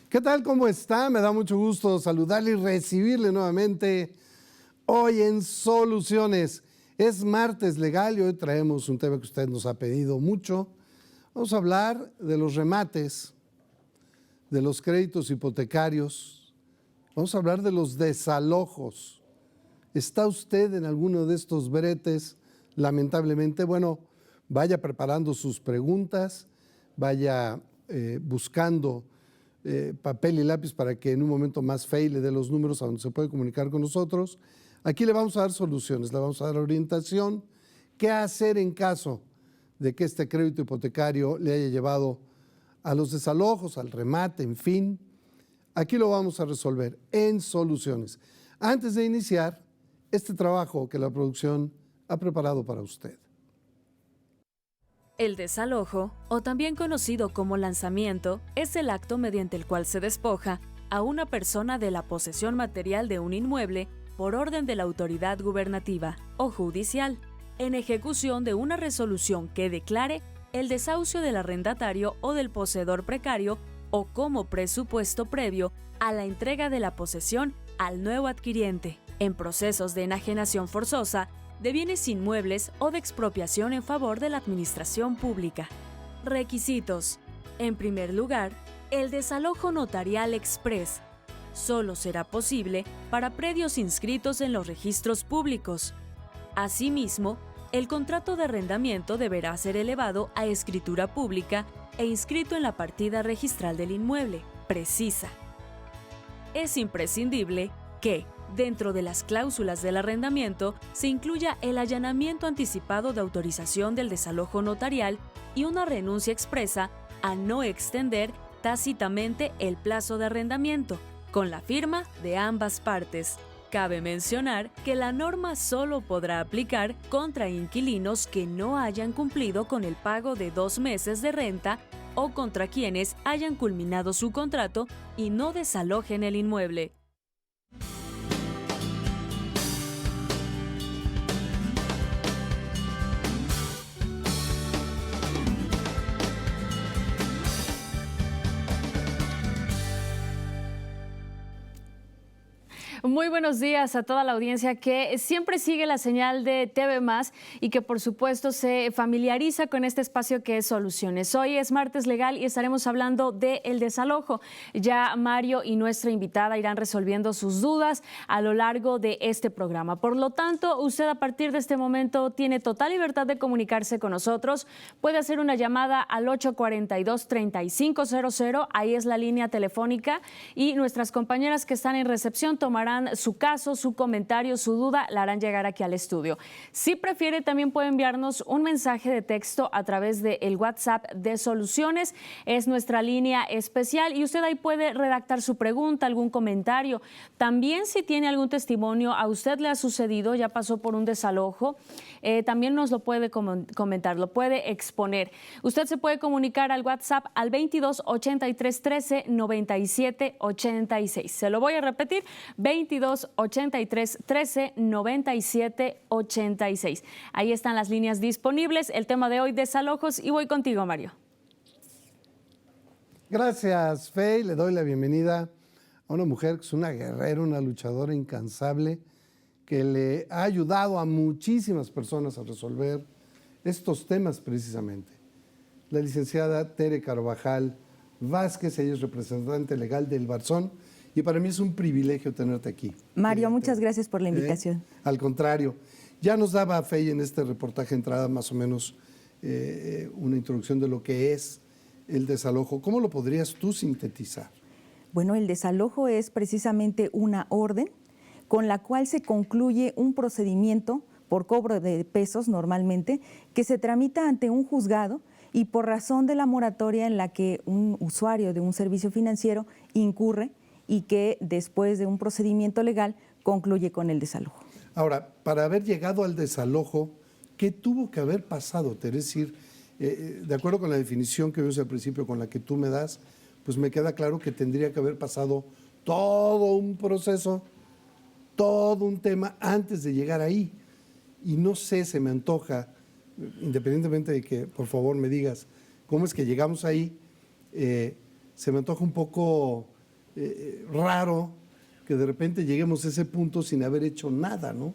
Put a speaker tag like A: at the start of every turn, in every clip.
A: ¿Qué tal? ¿Cómo está? Me da mucho gusto saludarle y recibirle nuevamente hoy en Soluciones. Es martes legal y hoy traemos un tema que usted nos ha pedido mucho. Vamos a hablar de los remates, de los créditos hipotecarios. Vamos a hablar de los desalojos. ¿Está usted en alguno de estos bretes? Lamentablemente, bueno, vaya preparando sus preguntas, vaya buscando papel y lápiz para que en un momento más Fey le dé los números a donde se puede comunicar con nosotros. Aquí le vamos a dar soluciones, le vamos a dar orientación, qué hacer en caso de que este crédito hipotecario le haya llevado a los desalojos, al remate, en fin. Aquí lo vamos a resolver en Soluciones. Antes de iniciar este trabajo que la producción ha preparado para usted.
B: El desalojo, o también conocido como lanzamiento, es el acto mediante el cual se despoja a una persona de la posesión material de un inmueble por orden de la autoridad gubernativa o judicial, en ejecución de una resolución que declare el desahucio del arrendatario o del poseedor precario o como presupuesto previo a la entrega de la posesión al nuevo adquiriente, en procesos de enajenación forzosa, de bienes inmuebles o de expropiación en favor de la administración pública. Requisitos. En primer lugar, el desalojo notarial express solo será posible para predios inscritos en los registros públicos. Asimismo, el contrato de arrendamiento deberá ser elevado a escritura pública e inscrito en la partida registral del inmueble, precisa. Es imprescindible que, dentro de las cláusulas del arrendamiento, se incluya el allanamiento anticipado de autorización del desalojo notarial y una renuncia expresa a no extender tácitamente el plazo de arrendamiento, con la firma de ambas partes. Cabe mencionar que la norma solo podrá aplicar contra inquilinos que no hayan cumplido con el pago de 2 meses de renta o contra quienes hayan culminado su contrato y no desalojen el inmueble.
C: Muy buenos días a toda la audiencia que siempre sigue la señal de TV Más y que por supuesto se familiariza con este espacio que es Soluciones. Hoy es martes legal y estaremos hablando del desalojo. Ya Mario y nuestra invitada irán resolviendo sus dudas a lo largo de este programa. Por lo tanto, usted a partir de este momento tiene total libertad de comunicarse con nosotros. Puede hacer una llamada al 842-3500, ahí es la línea telefónica y nuestras compañeras que están en recepción tomarán su caso, su comentario, su duda, la harán llegar aquí al estudio. Si prefiere, también puede enviarnos un mensaje de texto a través del WhatsApp de Soluciones. Es nuestra línea especial y usted ahí puede redactar su pregunta, algún comentario. También si tiene algún testimonio, a usted le ha sucedido, ya pasó por un desalojo, también nos lo puede comentar, lo puede exponer. Usted se puede comunicar al WhatsApp al 22 83 13 97 86. Se lo voy a repetir, 22 83 13 97 86. Ahí están las líneas disponibles. El tema de hoy, desalojos, y voy contigo, Mario.
A: Gracias, Fey. Le doy la bienvenida a una mujer que es una guerrera, una luchadora incansable, que le ha ayudado a muchísimas personas a resolver estos temas precisamente. La licenciada Tere Carvajal Vázquez, ella es representante legal del Barzón, y para mí es un privilegio tenerte aquí.
D: Mario, muchas gracias por la invitación.
A: Al contrario, ya nos daba Fey en este reportaje entrada más o menos una introducción de lo que es el desalojo. ¿Cómo lo podrías tú sintetizar?
D: Bueno, el desalojo es precisamente una orden con la cual se concluye un procedimiento por cobro de pesos normalmente que se tramita ante un juzgado y por razón de la moratoria en la que un usuario de un servicio financiero incurre y que después de un procedimiento legal concluye con el desalojo.
A: Ahora, para haber llegado al desalojo, ¿qué tuvo que haber pasado? Es decir, de acuerdo con la definición que vimos al principio, con la que tú me das, pues me queda claro que tendría que haber pasado todo un proceso, todo un tema antes de llegar ahí. Y no sé, se me antoja, independientemente de que por favor me digas cómo es que llegamos ahí, se me antoja un poco raro que de repente lleguemos a ese punto sin haber hecho nada, ¿no?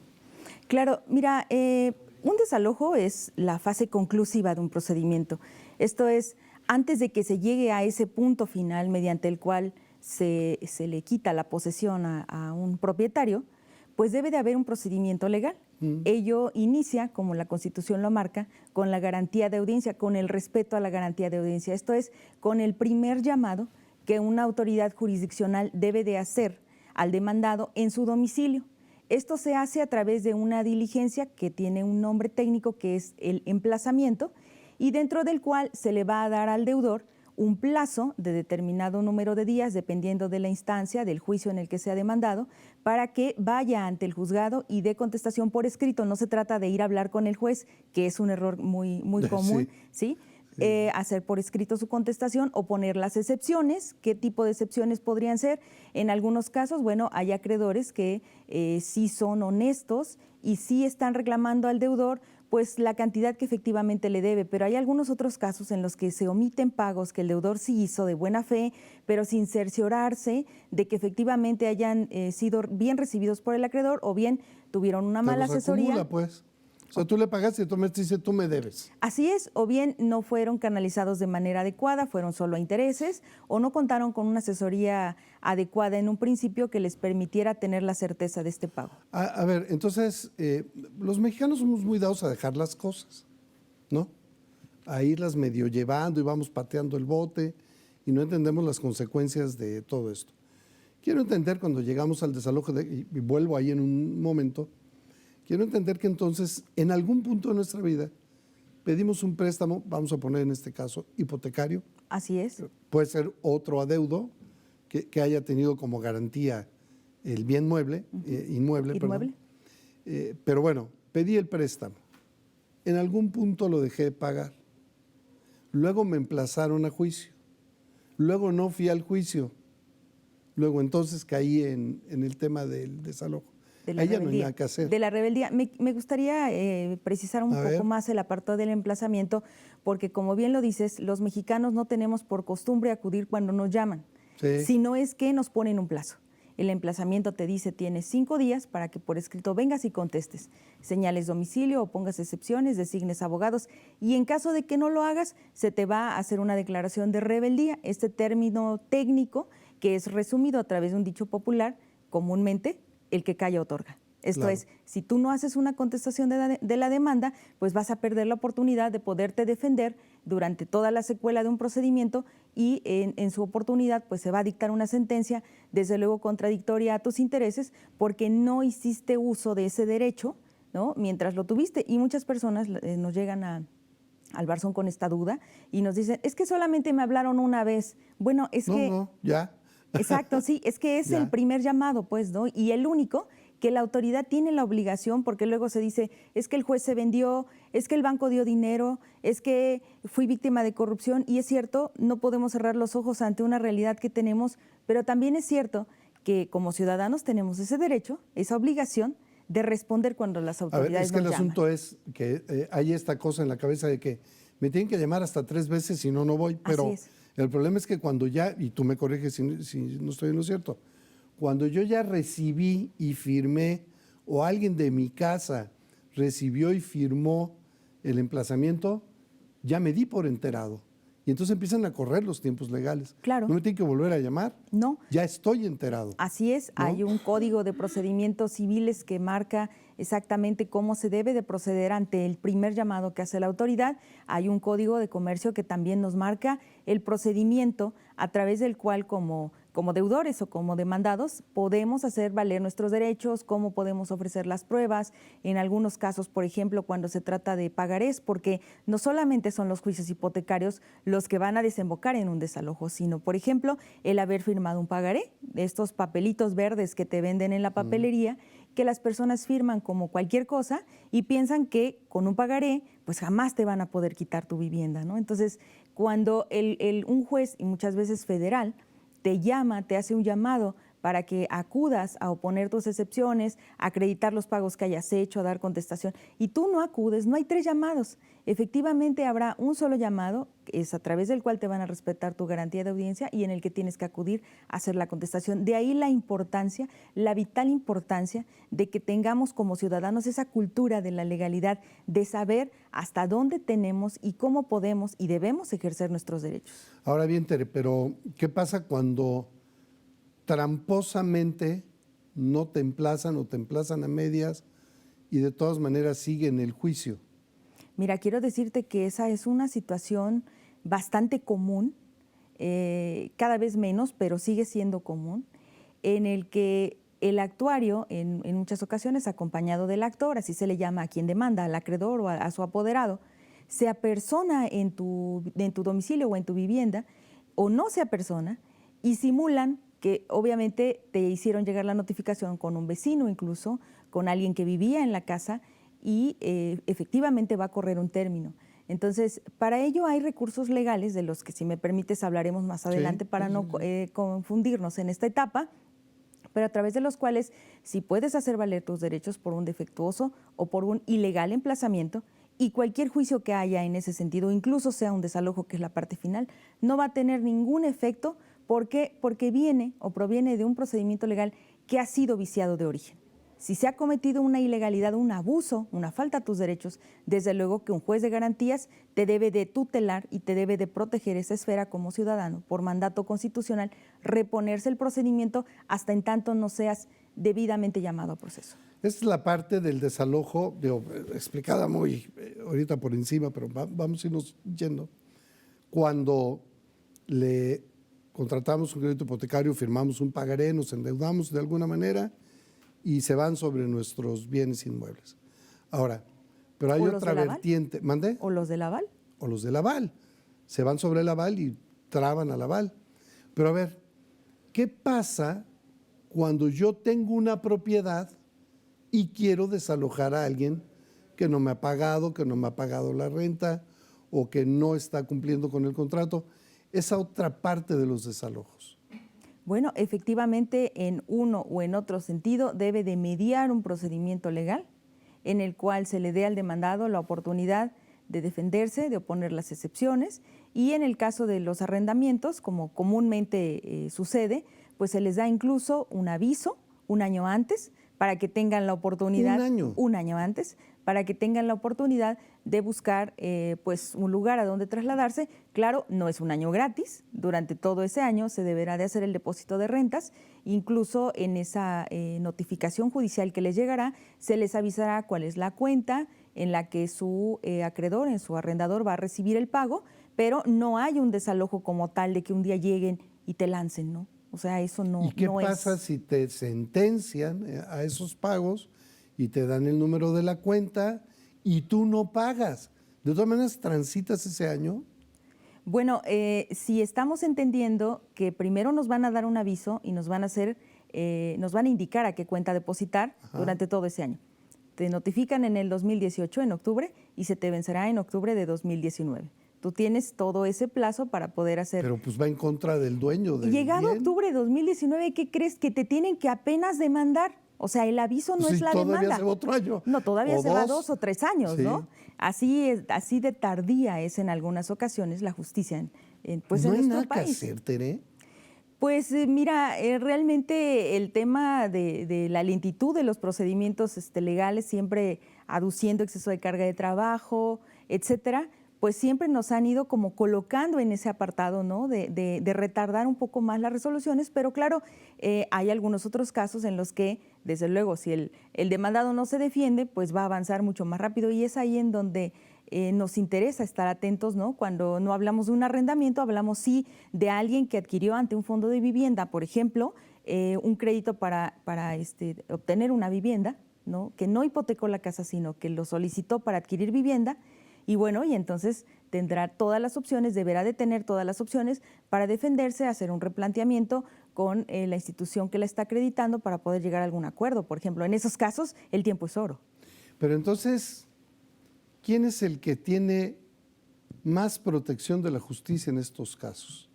D: Claro, mira, un desalojo es la fase conclusiva de un procedimiento. Esto es, antes de que se llegue a ese punto final mediante el cual se le quita la posesión a un propietario, pues debe de haber un procedimiento legal. Ello inicia, como la Constitución lo marca, con la garantía de audiencia, con el respeto a la garantía de audiencia. Esto es, con el primer llamado que una autoridad jurisdiccional debe de hacer al demandado en su domicilio. Esto se hace a través de una diligencia que tiene un nombre técnico que es el emplazamiento y dentro del cual se le va a dar al deudor un plazo de determinado número de días, dependiendo de la instancia del juicio en el que sea demandado, para que vaya ante el juzgado y dé contestación por escrito. No se trata de ir a hablar con el juez, que es un error muy común, ¿sí? Hacer por escrito su contestación o poner las excepciones. ¿Qué tipo de excepciones podrían ser? En algunos casos, bueno, hay acreedores que sí son honestos y sí están reclamando al deudor pues la cantidad que efectivamente le debe, pero hay algunos otros casos en los que se omiten pagos que el deudor sí hizo de buena fe, pero sin cerciorarse de que efectivamente hayan sido bien recibidos por el acreedor o bien tuvieron una mala asesoría.
A: Acumula, pues. O sea, tú le pagaste y tú me dices, tú me debes.
D: Así es, o bien no fueron canalizados de manera adecuada, fueron solo a intereses, o no contaron con una asesoría adecuada en un principio que les permitiera tener la certeza de este pago.
A: A ver, entonces, los mexicanos somos muy dados a dejar las cosas, ¿no? A irlas medio llevando y vamos pateando el bote y no entendemos las consecuencias de todo esto. Quiero entender cuando llegamos al desalojo, y vuelvo ahí en un momento, quiero entender que entonces, en algún punto de nuestra vida, pedimos un préstamo, vamos a poner en este caso, hipotecario.
D: Así es.
A: Puede ser otro adeudo que haya tenido como garantía el bien mueble, inmueble. Perdón. Pero bueno, pedí el préstamo. En algún punto lo dejé de pagar. Luego me emplazaron a juicio. Luego no fui al juicio. Luego entonces caí en el tema del desalojo.
D: De la
A: Ella no hay
D: rebeldía.
A: nada que hacer.
D: De la rebeldía. Me gustaría precisar un poco más el apartado del emplazamiento, porque como bien lo dices, los mexicanos no tenemos por costumbre acudir cuando nos llaman, si no es que nos ponen un plazo. El emplazamiento te dice, tienes 5 días para que por escrito vengas y contestes. Señales domicilio o pongas excepciones, designes abogados y en caso de que no lo hagas, se te va a hacer una declaración de rebeldía. Este término técnico que es resumido a través de un dicho popular, comúnmente, el que calla otorga. Esto es, si tú no haces una contestación de la demanda, pues vas a perder la oportunidad de poderte defender durante toda la secuela de un procedimiento y en su oportunidad pues se va a dictar una sentencia, desde luego contradictoria a tus intereses, porque no hiciste uso de ese derecho, ¿no? Mientras lo tuviste. Y muchas personas nos llegan al Barzón con esta duda y nos dicen, es que solamente me hablaron una vez. Bueno, es que...
A: No, ya.
D: Exacto, sí, es que es el primer llamado, pues, ¿no? Y el único que la autoridad tiene la obligación, porque luego se dice, es que el juez se vendió, es que el banco dio dinero, es que fui víctima de corrupción, y es cierto, no podemos cerrar los ojos ante una realidad que tenemos, pero también es cierto que como ciudadanos tenemos ese derecho, esa obligación de responder cuando las autoridades nos llaman.
A: Es que el asunto es que hay esta cosa en la cabeza de que me tienen que llamar hasta 3 veces, si no, no voy, pero...
D: Así es.
A: El problema es que cuando ya, y tú me corriges si no estoy en lo cierto, cuando yo ya recibí y firmé, o alguien de mi casa recibió y firmó el emplazamiento, ya me di por enterado. Y entonces empiezan a correr los tiempos legales.
D: Claro.
A: ¿No me tienen que volver a llamar?
D: No.
A: Ya estoy enterado.
D: Así es, ¿no? Hay un código de procedimientos civiles que marca exactamente cómo se debe de proceder ante el primer llamado que hace la autoridad. Hay un código de comercio que también nos marca el procedimiento a través del cual como deudores o como demandados podemos hacer valer nuestros derechos, cómo podemos ofrecer las pruebas, en algunos casos, por ejemplo, cuando se trata de pagarés, porque no solamente son los juicios hipotecarios los que van a desembocar en un desalojo, sino, por ejemplo, el haber firmado un pagaré, estos papelitos verdes que te venden en la papelería, que las personas firman como cualquier cosa y piensan que con un pagaré pues jamás te van a poder quitar tu vivienda, ¿no? Entonces, cuando un juez, y muchas veces federal, te llama, te hace un llamado para que acudas a oponer tus excepciones, a acreditar los pagos que hayas hecho, a dar contestación, y tú no acudes, no hay 3 llamados. Efectivamente habrá un solo llamado, que es a través del cual te van a respetar tu garantía de audiencia y en el que tienes que acudir a hacer la contestación. De ahí la importancia, la vital importancia de que tengamos como ciudadanos esa cultura de la legalidad, de saber hasta dónde tenemos y cómo podemos y debemos ejercer nuestros derechos.
A: Ahora bien, Tere, pero ¿qué pasa cuando tramposamente no te emplazan o te emplazan a medias y de todas maneras siguen el juicio?
D: Mira, quiero decirte que esa es una situación bastante común, cada vez menos, pero sigue siendo común, en el que el actuario, en muchas ocasiones acompañado del actor, así se le llama a quien demanda, al acreedor o a su apoderado, se apersona en tu domicilio o en tu vivienda, o no se apersona, y simulan que obviamente te hicieron llegar la notificación con un vecino, incluso con alguien que vivía en la casa, y efectivamente va a correr un término. Entonces, para ello hay recursos legales, de los que, si me permites, hablaremos más adelante, para no confundirnos en esta etapa, pero a través de los cuales, si puedes hacer valer tus derechos por un defectuoso o por un ilegal emplazamiento, y cualquier juicio que haya en ese sentido, incluso sea un desalojo, que es la parte final, no va a tener ningún efecto. ¿Por qué? Porque viene o proviene de un procedimiento legal que ha sido viciado de origen. Si se ha cometido una ilegalidad, un abuso, una falta a tus derechos, desde luego que un juez de garantías te debe de tutelar y te debe de proteger esa esfera como ciudadano, por mandato constitucional, reponerse el procedimiento hasta en tanto no seas debidamente llamado a proceso.
A: Esta es la parte del desalojo, explicada muy ahorita por encima, pero vamos a irnos yendo. Cuando le contratamos un crédito hipotecario, firmamos un pagaré, nos endeudamos de alguna manera y se van sobre nuestros bienes inmuebles. Ahora, pero hay otra vertiente. ¿Mande?
D: ¿O los del aval?
A: O los del aval. Se van sobre el aval y traban al aval. Pero a ver, ¿qué pasa cuando yo tengo una propiedad y quiero desalojar a alguien que no me ha pagado, la renta o que no está cumpliendo con el contrato? Esa otra parte de los desalojos.
D: Bueno, efectivamente, en uno o en otro sentido, debe de mediar un procedimiento legal en el cual se le dé al demandado la oportunidad de defenderse, de oponer las excepciones, y en el caso de los arrendamientos, como comúnmente sucede, pues se les da incluso un aviso un año antes para que tengan la oportunidad. Un año antes, para que tengan la oportunidad de buscar pues un lugar a donde trasladarse. Claro, no es un año gratis, durante todo ese año se deberá de hacer el depósito de rentas, incluso en esa notificación judicial que les llegará, se les avisará cuál es la cuenta en la que su acreedor, en su arrendador, va a recibir el pago, pero no hay un desalojo como tal de que un día lleguen y te lancen, ¿no? O sea, eso no es.
A: ¿Y qué pasa si te sentencian a esos pagos y te dan el número de la cuenta y tú no pagas? ¿De todas maneras transitas ese año?
D: Bueno, si estamos entendiendo que primero nos van a dar un aviso y nos van a indicar a qué cuenta depositar durante todo ese año. Te notifican en el 2018, en octubre, y se te vencerá en octubre de 2019. Tú tienes todo ese plazo para poder hacer.
A: Pero pues va en contra del dueño del
D: Llegado
A: bien.
D: octubre de 2019, ¿qué crees? Que te tienen que apenas demandar. O sea, el aviso no es la demanda.
A: Todavía se va otro año.
D: No, todavía se va 2 o 3 años,
A: sí.
D: ¿no? Así de tardía es en algunas ocasiones la justicia pues
A: ¿No
D: en
A: hay
D: nuestro
A: nada
D: país.
A: que hacer, Tere?
D: Pues mira, realmente el tema de la lentitud de los procedimientos legales, siempre aduciendo exceso de carga de trabajo, etcétera, pues siempre nos han ido como colocando en ese apartado, ¿no? De retardar un poco más las resoluciones, pero claro, hay algunos otros casos en los que, desde luego, si el demandado no se defiende, pues va a avanzar mucho más rápido, y es ahí en donde nos interesa estar atentos, ¿no? Cuando no hablamos de un arrendamiento, hablamos sí de alguien que adquirió ante un fondo de vivienda, por ejemplo, un crédito para obtener una vivienda, ¿no? Que no hipotecó la casa, sino que lo solicitó para adquirir vivienda. Y bueno, y entonces tendrá todas las opciones, deberá de tener todas las opciones para defenderse, hacer un replanteamiento con la institución que la está acreditando para poder llegar a algún acuerdo. Por ejemplo, en esos casos, el tiempo es oro.
A: Pero entonces, ¿quién es el que tiene más protección de la justicia en estos casos?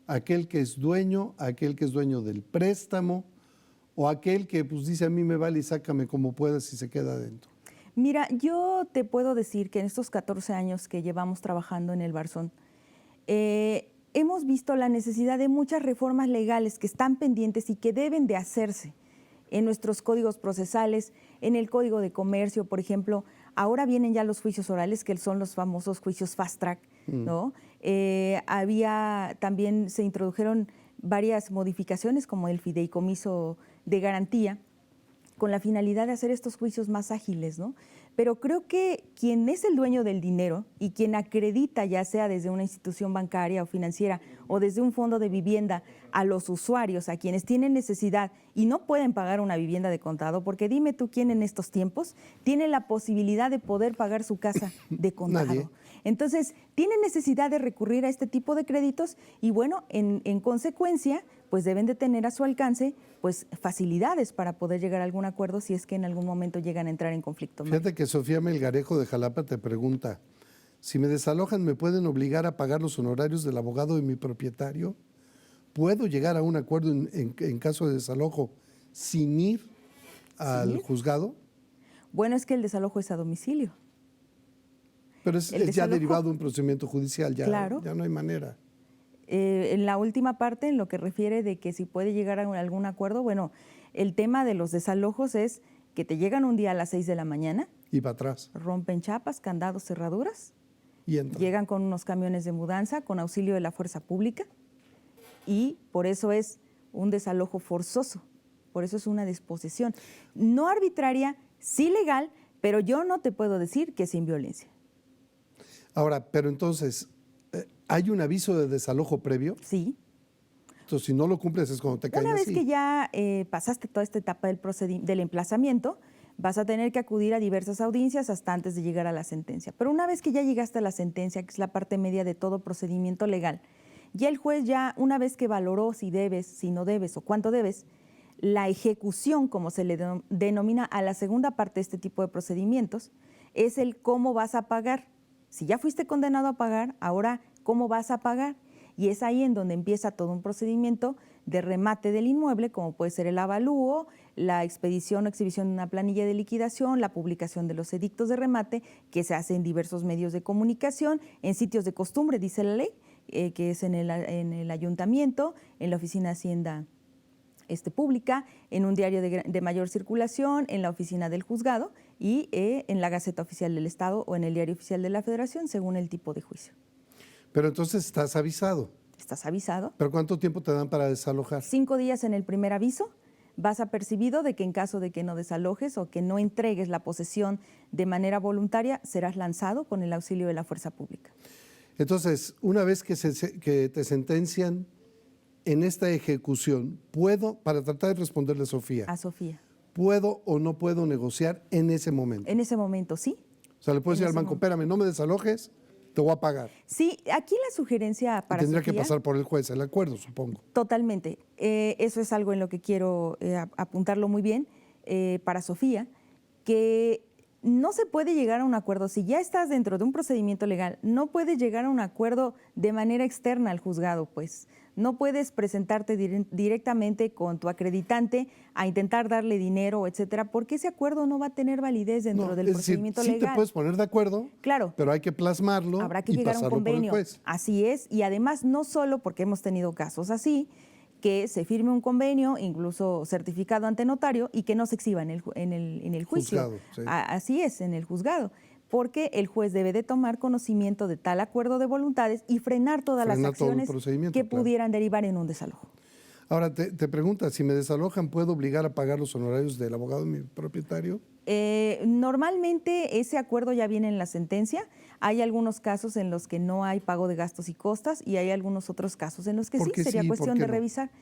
A: ¿Aquel que es dueño del préstamo, o aquel que pues dice a mí me vale y sácame como puedas y se queda adentro?
D: Mira, yo te puedo decir que en estos 14 años que llevamos trabajando en el Barzón, hemos visto la necesidad de muchas reformas legales que están pendientes y que deben de hacerse en nuestros códigos procesales, en el Código de Comercio, por ejemplo. Ahora vienen ya los juicios orales, que son los famosos juicios fast track, ¿no? También se introdujeron varias modificaciones como el fideicomiso de garantía, con la finalidad de hacer estos juicios más ágiles, ¿no? Pero creo que quien es el dueño del dinero y quien acredita, ya sea desde una institución bancaria o financiera o desde un fondo de vivienda, a los usuarios, a quienes tienen necesidad y no pueden pagar una vivienda de contado, porque dime tú quién en estos tiempos tiene la posibilidad de poder pagar su casa de contado.
A: Nadie.
D: Entonces, tienen necesidad de recurrir a este tipo de créditos y bueno, en consecuencia, pues deben de tener a su alcance pues facilidades para poder llegar a algún acuerdo si es que en algún momento llegan a entrar en conflicto.
A: Fíjate que Sofía Melgarejo de Jalapa te pregunta, si me desalojan, ¿me pueden obligar a pagar los honorarios del abogado de mi propietario? ¿Puedo llegar a un acuerdo en caso de desalojo sin ir al juzgado?
D: Bueno, es que el desalojo es a domicilio.
A: Pero es ya derivado de un procedimiento judicial, ya,
D: claro.
A: Ya no hay manera.
D: En la última parte, en lo que refiere de que si puede llegar a algún acuerdo, bueno, el tema de los desalojos es que te llegan un día a las 6 de la mañana.
A: Y para atrás.
D: Rompen chapas, candados, cerraduras.
A: Y entran.
D: Llegan con unos camiones de mudanza, con auxilio de la fuerza pública. Y por eso es un desalojo forzoso. Por eso es una disposición. No arbitraria, sí legal, pero yo no te puedo decir que sin violencia.
A: Ahora, pero entonces, ¿hay un aviso de desalojo previo?
D: Sí.
A: Entonces, si no lo cumples es cuando te caen
D: Una vez
A: así.
D: que ya pasaste toda esta etapa del emplazamiento, vas a tener que acudir a diversas audiencias hasta antes de llegar a la sentencia. Pero una vez que ya llegaste a la sentencia, que es la parte media de todo procedimiento legal, ya el juez una vez que valoró si debes, si no debes o cuánto debes, la ejecución, como se le denomina a la segunda parte de este tipo de procedimientos, es el cómo vas a pagar. Si ya fuiste condenado a pagar, ahora, ¿cómo vas a pagar? Y es ahí en donde empieza todo un procedimiento de remate del inmueble, como puede ser el avalúo, la expedición o exhibición de una planilla de liquidación, la publicación de los edictos de remate, que se hace en diversos medios de comunicación, en sitios de costumbre, dice la ley, que es en el ayuntamiento, en la oficina de Hacienda pública, en un diario de mayor circulación, en la oficina del juzgado y en la Gaceta Oficial del Estado o en el Diario Oficial de la Federación, según el tipo de juicio.
A: Pero entonces estás avisado.
D: Estás avisado.
A: ¿Pero cuánto tiempo te dan para desalojar?
D: 5 días en el primer aviso. Vas apercibido de que en caso de que no desalojes o que no entregues la posesión de manera voluntaria, serás lanzado con el auxilio de la fuerza pública.
A: Entonces, una vez que te sentencian en esta ejecución, ¿puedo, para tratar de responderle a Sofía, ¿puedo o no puedo negociar en ese momento?
D: En ese momento, sí.
A: O sea, le puedo decir al banco, espérame, no me desalojes, te voy a pagar.
D: Sí, aquí la sugerencia para
A: Tendría
D: Sofía,
A: que pasar por el juez, el acuerdo, supongo.
D: Totalmente. Eso es algo en lo que quiero apuntarlo muy bien para Sofía, que no se puede llegar a un acuerdo. Si ya estás dentro de un procedimiento legal, no puedes llegar a un acuerdo de manera externa al juzgado, pues. No puedes presentarte directamente con tu acreditante a intentar darle dinero, etcétera, porque ese acuerdo no va a tener validez dentro del procedimiento legal.
A: Sí te puedes poner de acuerdo,
D: claro,
A: pero hay que plasmarlo.
D: Habrá que
A: y
D: llegar a un
A: pasarlo
D: convenio.
A: Por el juez.
D: Así es, y además no solo porque hemos tenido casos así, que se firme un convenio, incluso certificado ante notario, y que no se exhiba en el juicio.
A: Juzgado, sí.
D: Así es, en el juzgado. Porque el juez debe de tomar conocimiento de tal acuerdo de voluntades y frenar todas las acciones que pudieran derivar en un desalojo.
A: Ahora, te pregunta, si me desalojan, ¿puedo obligar a pagar los honorarios del abogado de mi propietario?
D: Normalmente ese acuerdo ya viene en la sentencia. Hay algunos casos en los que no hay pago de gastos y costas y hay algunos otros casos en los que sí, sería cuestión de revisar.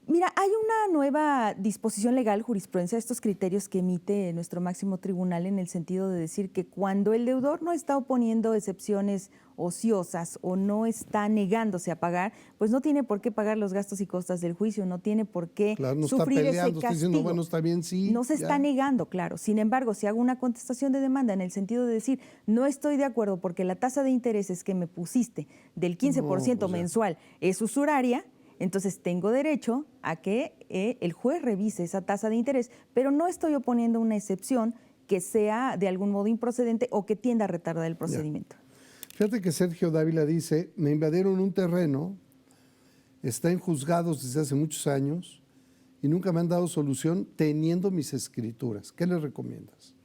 D: Mira, hay una nueva disposición legal, jurisprudencia, estos criterios que emite nuestro máximo tribunal en el sentido de decir que cuando el deudor no está oponiendo excepciones ociosas o no está negándose a pagar, pues no tiene por qué pagar los gastos y costas del juicio, no tiene por qué sufrir ese castigo.
A: Está diciendo, bueno, está bien, sí.
D: No se está negando, claro. Sin embargo, si hago una contestación de demanda en el sentido de decir, no estoy de acuerdo porque la tasa de intereses que me pusiste del 15% mensual es usuraria, Entonces tengo derecho a que el juez revise esa tasa de interés, pero no estoy oponiendo una excepción que sea de algún modo improcedente o que tienda a retardar el procedimiento.
A: Ya. Fíjate que Sergio Dávila dice, me invadieron un terreno, está en juzgados desde hace muchos años y nunca me han dado solución teniendo mis escrituras. ¿Qué le recomiendas?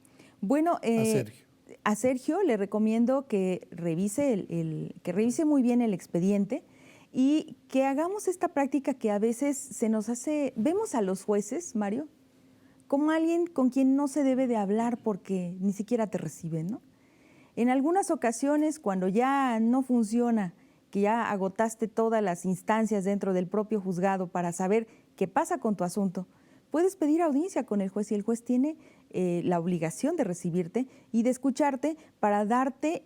D: Bueno,
A: Sergio.
D: A Sergio le recomiendo que revise, que revise muy bien el expediente y que hagamos esta práctica que a veces se nos hace, vemos a los jueces, Mario, como alguien con quien no se debe de hablar porque ni siquiera te reciben, ¿no? En algunas ocasiones, cuando ya no funciona, que ya agotaste todas las instancias dentro del propio juzgado para saber qué pasa con tu asunto, puedes pedir audiencia con el juez y el juez tiene la obligación de recibirte y de escucharte para darte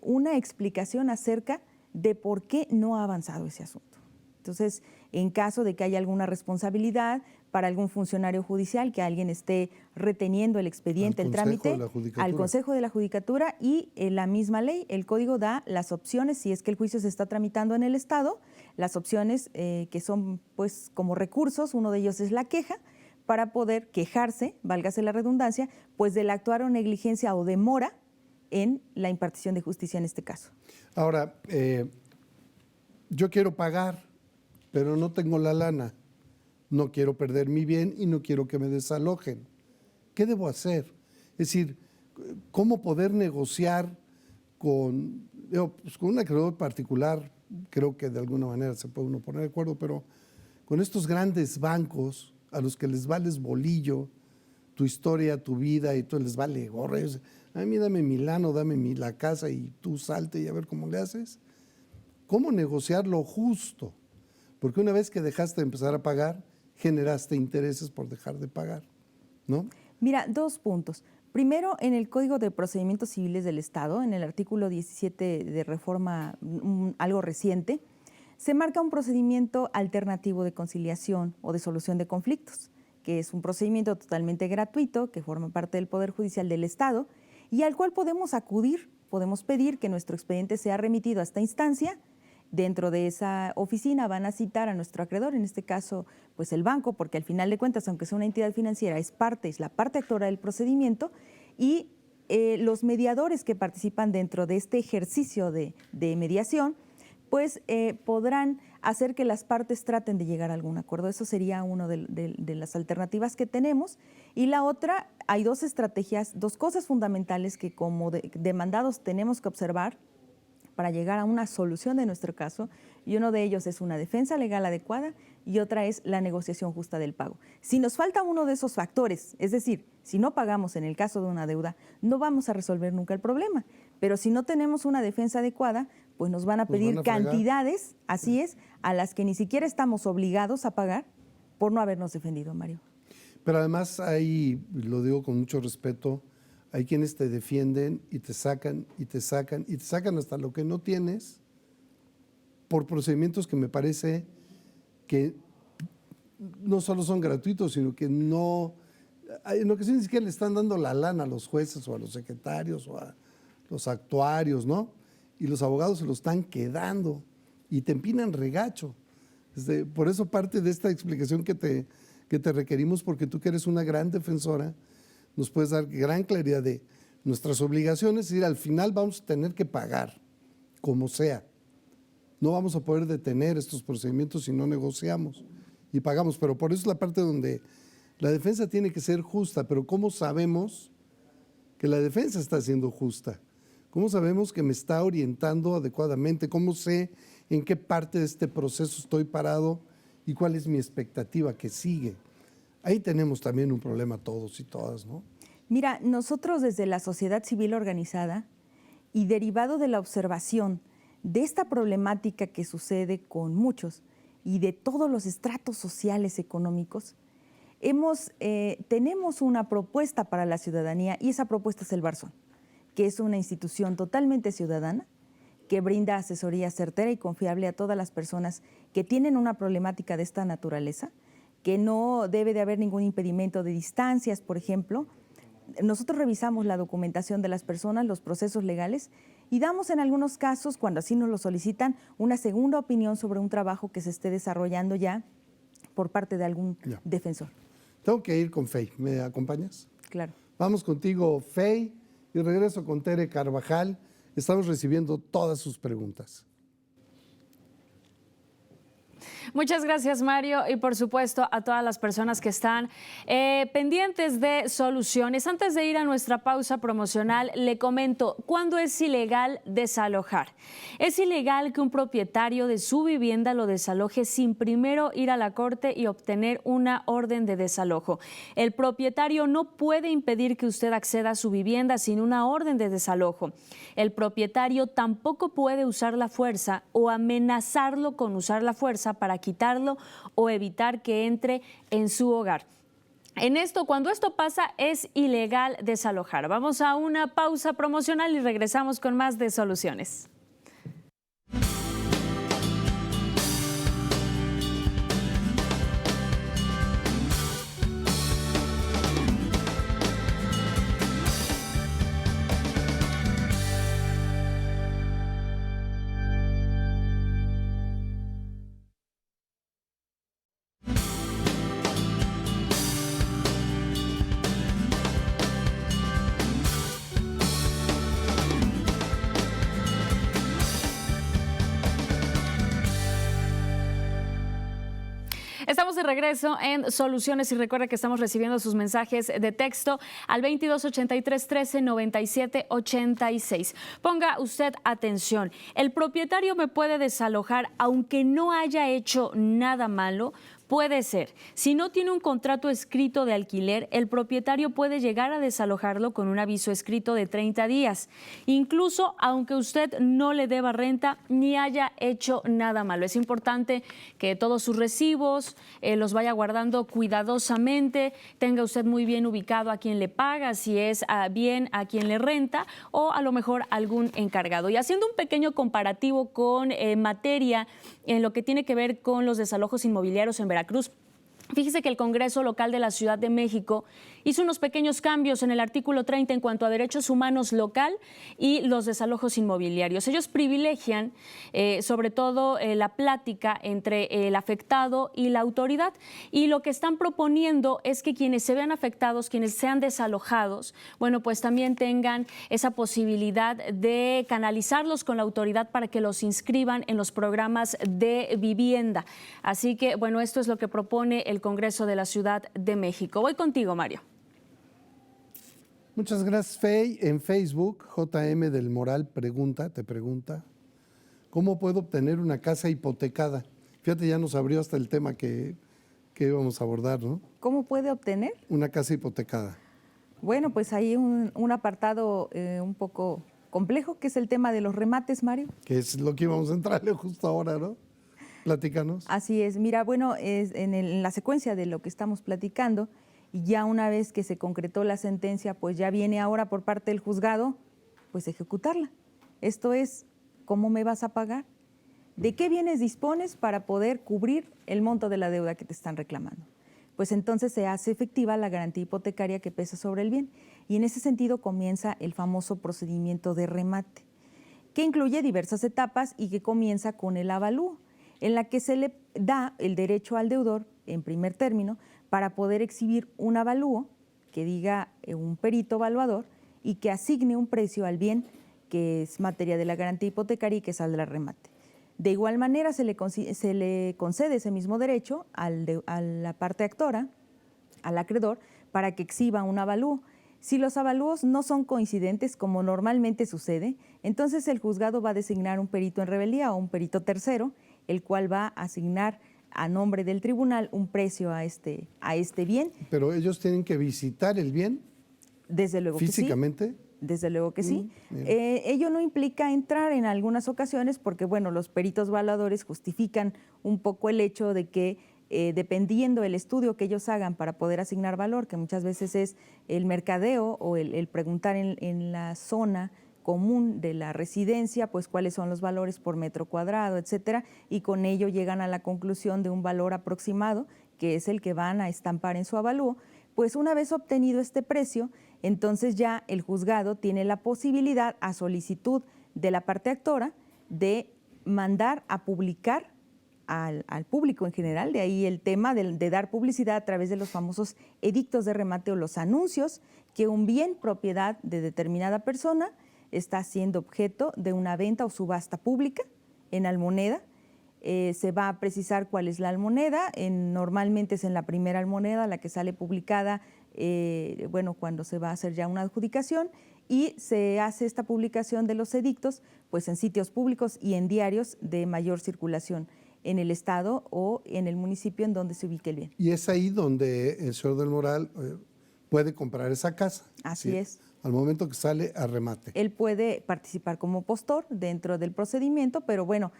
D: una explicación acerca de por qué no ha avanzado ese asunto. Entonces, en caso de que haya alguna responsabilidad para algún funcionario judicial, que alguien esté reteniendo el expediente, el trámite, al Consejo de la Judicatura y la misma ley, el Código da las opciones, si es que el juicio se está tramitando en el Estado, las opciones que son pues como recursos, uno de ellos es la queja, para poder quejarse, válgase la redundancia, pues del actuar o negligencia o demora en la impartición de justicia en este caso.
A: Ahora, yo quiero pagar, pero no tengo la lana. No quiero perder mi bien y no quiero que me desalojen. ¿Qué debo hacer? Es decir, ¿cómo poder negociar con un acreedor particular? Creo que de alguna manera se puede uno poner de acuerdo, pero con estos grandes bancos a los que les vales bolillo, tu historia, tu vida, y tú les vale gorro. A mí dame mi lana, dame la casa y tú salte y a ver cómo le haces. ¿Cómo negociar lo justo? Porque una vez que dejaste de empezar a pagar, generaste intereses por dejar de pagar, ¿no?
D: Mira, 2 puntos. Primero, en el Código de Procedimientos Civiles del Estado, en el artículo 17 de reforma, algo reciente, se marca un procedimiento alternativo de conciliación o de solución de conflictos, que es un procedimiento totalmente gratuito que forma parte del Poder Judicial del Estado y al cual podemos acudir, podemos pedir que nuestro expediente sea remitido a esta instancia. Dentro de esa oficina van a citar a nuestro acreedor, en este caso pues el banco, porque al final de cuentas, aunque sea una entidad financiera, es la parte actora del procedimiento y los mediadores que participan dentro de este ejercicio de mediación pues podrán hacer que las partes traten de llegar a algún acuerdo. Eso sería una de las alternativas que tenemos. Y la otra, hay 2 estrategias, 2 cosas fundamentales que como demandados tenemos que observar para llegar a una solución de nuestro caso, y uno de ellos es una defensa legal adecuada y otra es la negociación justa del pago. Si nos falta uno de esos factores, es decir, si no pagamos en el caso de una deuda, no vamos a resolver nunca el problema. Pero si no tenemos una defensa adecuada, pues nos van a pedir cantidades, así es, a las que ni siquiera estamos obligados a pagar por no habernos defendido, Mario.
A: Pero además hay, lo digo con mucho respeto, hay quienes te defienden y te sacan y te sacan y te sacan hasta lo que no tienes por procedimientos que me parece que no solo son gratuitos, sino que no, en ocasiones ni siquiera le están dando la lana a los jueces o a los secretarios o a los actuarios, ¿no? Y los abogados se lo están quedando y te empinan regacho. Por eso parte de esta explicación que te requerimos, porque tú que eres una gran defensora, nos puedes dar gran claridad de nuestras obligaciones, es decir, al final vamos a tener que pagar, como sea. No vamos a poder detener estos procedimientos si no negociamos y pagamos, pero por eso es la parte donde la defensa tiene que ser justa, pero ¿cómo sabemos que la defensa está siendo justa? ¿Cómo sabemos que me está orientando adecuadamente? ¿Cómo sé en qué parte de este proceso estoy parado y cuál es mi expectativa que sigue? Ahí tenemos también un problema todos y todas, ¿no?
D: Mira, nosotros desde la sociedad civil organizada y derivado de la observación de esta problemática que sucede con muchos y de todos los estratos sociales económicos, tenemos una propuesta para la ciudadanía y esa propuesta es el Barzón, que es una institución totalmente ciudadana que brinda asesoría certera y confiable a todas las personas que tienen una problemática de esta naturaleza, que no debe de haber ningún impedimento de distancias, por ejemplo. Nosotros revisamos la documentación de las personas, los procesos legales, y damos en algunos casos, cuando así nos lo solicitan, una segunda opinión sobre un trabajo que se esté desarrollando ya por parte de algún defensor.
A: Tengo que ir con Fey. ¿Me acompañas?
D: Claro.
A: Vamos contigo, Fey, y regreso con Tere Carvajal. Estamos recibiendo todas sus preguntas.
C: Muchas gracias, Mario, y por supuesto a todas las personas que están pendientes de soluciones. Antes de ir a nuestra pausa promocional, le comento, ¿cuándo es ilegal desalojar? Es ilegal que un propietario de su vivienda lo desaloje sin primero ir a la corte y obtener una orden de desalojo. El propietario no puede impedir que usted acceda a su vivienda sin una orden de desalojo. El propietario tampoco puede usar la fuerza o amenazarlo con usar la fuerza para quitarlo o evitar que entre en su hogar. Cuando esto pasa, es ilegal desalojar. Vamos a una pausa promocional y regresamos con más de Soluciones. Estamos de regreso en Soluciones y recuerda que estamos recibiendo sus mensajes de texto al 2283 13 97 86. Ponga usted atención. El propietario me puede desalojar aunque no haya hecho nada malo. Puede ser. Si no tiene un contrato escrito de alquiler, el propietario puede llegar a desalojarlo con un aviso escrito de 30 días, incluso aunque usted no le deba renta ni haya hecho nada malo. Es importante que todos sus recibos los vaya guardando cuidadosamente, tenga usted muy bien ubicado a quién le paga, si es bien a quien le renta o a lo mejor algún encargado. Y haciendo un pequeño comparativo con materia en lo que tiene que ver con los desalojos inmobiliarios en Veracruz, fíjese que el Congreso Local de la Ciudad de México hizo unos pequeños cambios en el artículo 30 en cuanto a derechos humanos local y los desalojos inmobiliarios. Ellos privilegian sobre todo la plática entre el afectado y la autoridad, y lo que están proponiendo es que quienes se vean afectados, quienes sean desalojados, bueno, pues también tengan esa posibilidad de canalizarlos con la autoridad para que los inscriban en los programas de vivienda. Así que, bueno, esto es lo que propone el Congreso de la Ciudad de México. Voy contigo, Mario.
A: Muchas gracias, Fey. En Facebook, JM del Moral te pregunta, ¿cómo puedo obtener una casa hipotecada? Fíjate, ya nos abrió hasta el tema que íbamos a abordar, ¿no?
D: ¿Cómo puede obtener?
A: Una casa hipotecada.
D: Bueno, pues hay un apartado un poco complejo, que es el tema de los remates, Mario.
A: Que es lo que íbamos a entrarle justo ahora, ¿no? Platícanos.
D: Así es. Mira, bueno, en la secuencia de lo que estamos platicando, y ya una vez que se concretó la sentencia, pues ya viene ahora por parte del juzgado, pues ejecutarla. Esto es, ¿cómo me vas a pagar? ¿De qué bienes dispones para poder cubrir el monto de la deuda que te están reclamando? Pues entonces se hace efectiva la garantía hipotecaria que pesa sobre el bien, y en ese sentido comienza el famoso procedimiento de remate, que incluye diversas etapas y que comienza con el avalúo, en la que se le da el derecho al deudor, en primer término, para poder exhibir un avalúo que diga un perito evaluador y que asigne un precio al bien que es materia de la garantía hipotecaria y que saldrá a remate. De igual manera, se le concede ese mismo derecho a la parte actora, al acreedor, para que exhiba un avalúo. Si los avalúos no son coincidentes, como normalmente sucede, entonces el juzgado va a designar un perito en rebeldía o un perito tercero, el cual va a asignar a nombre del tribunal un precio a este bien.
A: Pero ellos tienen que visitar el bien.
D: Desde luego
A: físicamente.
D: Que sí. Desde luego que sí. Ello no implica entrar en algunas ocasiones porque, bueno, los peritos evaluadores justifican un poco el hecho de que dependiendo del estudio que ellos hagan para poder asignar valor, que muchas veces es el mercadeo o el preguntar en la zona común de la residencia, pues cuáles son los valores por metro cuadrado, etcétera, y con ello llegan a la conclusión de un valor aproximado, que es el que van a estampar en su avalúo. Pues una vez obtenido este precio, entonces ya el juzgado tiene la posibilidad, a solicitud de la parte actora de mandar a publicar al público en general, de ahí el tema de dar publicidad a través de los famosos edictos de remate o los anuncios, que un bien propiedad de determinada persona está siendo objeto de una venta o subasta pública en almoneda. Se va a precisar cuál es la almoneda, normalmente es en la primera almoneda la que sale publicada, cuando se va a hacer ya una adjudicación, y se hace esta publicación de los edictos pues en sitios públicos y en diarios de mayor circulación en el estado o en el municipio en donde se ubique el bien.
A: Y es ahí donde el señor del Moral puede comprar esa casa.
D: Así es.
A: Al momento que sale a remate.
D: Él puede participar como postor dentro del procedimiento, pero bueno,